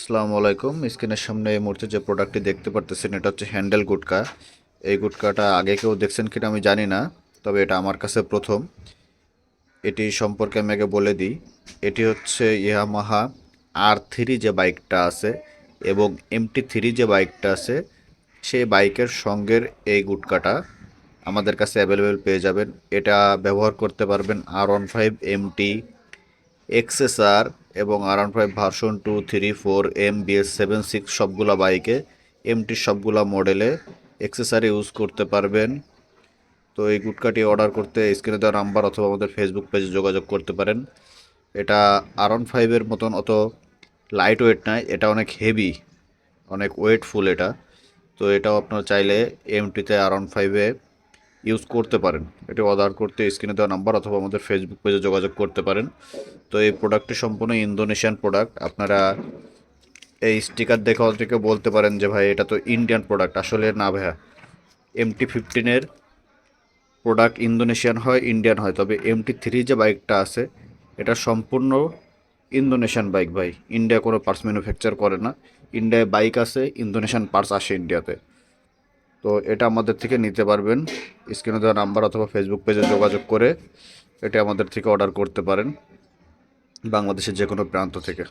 আসসালামু আলাইকুম। স্ক্রিনের সামনে এই মুহূর্তে যে প্রোডাক্টটি দেখতে পারতেছেন এটা হচ্ছে হ্যান্ডেল গুটকা। এই গুটকাটা আগে কেউ দেখছেন কিনা আমি জানি না, তবে এটা আমার কাছে প্রথম। এটি সম্পর্কে আমি আগে বলে দিই। এটি হচ্ছে ইয়ামাহা R3 যে বাইকটা আছে এবং MT3 যে বাইকটা আছে, সেই বাইকের সঙ্গের এই গুটকাটা আমাদের কাছে অ্যাভেলেবেল পেয়ে যাবেন। এটা ব্যবহার করতে পারবেন R15 MT, এক্সএসআর এবং R15 ভার্সন 2, 3, 4, MBS76 সবগুলা বাইকে, এমটি সবগুলা মডেলে এক্সেসারি ইউজ করতে পারবেন। তো এই গুটকাটি অর্ডার করতে স্ক্রিনে দেওয়া নাম্বার অথবা আমাদের ফেসবুক পেজে যোগাযোগ করতে পারেন। এটা R15-এর মতন অত লাইট ওয়েট নয়, এটা অনেক হেভি, অনেক ওয়েটফুল এটা। তো এটাও আপনারা চাইলে এমটিতে R15-এ ইউজ করতে পারেন। এটি অর্ডার করতে স্ক্রিনে দেওয়া নাম্বার অথবা আমাদের ফেসবুক পেজে যোগাযোগ করতে পারেন। তো এই প্রোডাক্টটি সম্পূর্ণ ইন্দোনেশিয়ান প্রোডাক্ট। আপনারা এই স্টিকার দেখে অনেকে বলতে পারেন যে ভাই এটা তো ইন্ডিয়ান প্রোডাক্ট। আসলে না ভাইয়া, MT15-এর প্রোডাক্ট ইন্দোনেশিয়ান হয়, ইন্ডিয়ান হয়, তবে MT3 যে বাইকটা আছে এটা সম্পূর্ণ ইন্দোনেশিয়ান বাইক ভাই। ইন্ডিয়া কোনো পার্টস ম্যানুফ্যাকচার করে না। ইন্ডিয়ায় বাইক আছে, ইন্দোনেশিয়ান পার্টস আসে ইন্ডিয়াতে। তো এটা আমাদের থেকে নিতে পারবেন স্ক্রিনে দেওয়া নাম্বার অথবা ফেসবুক পেজে যোগাযোগ করে এটা আমাদের থেকে অর্ডার করতে পারেন বাংলাদেশের যে কোনো প্রান্ত থেকে।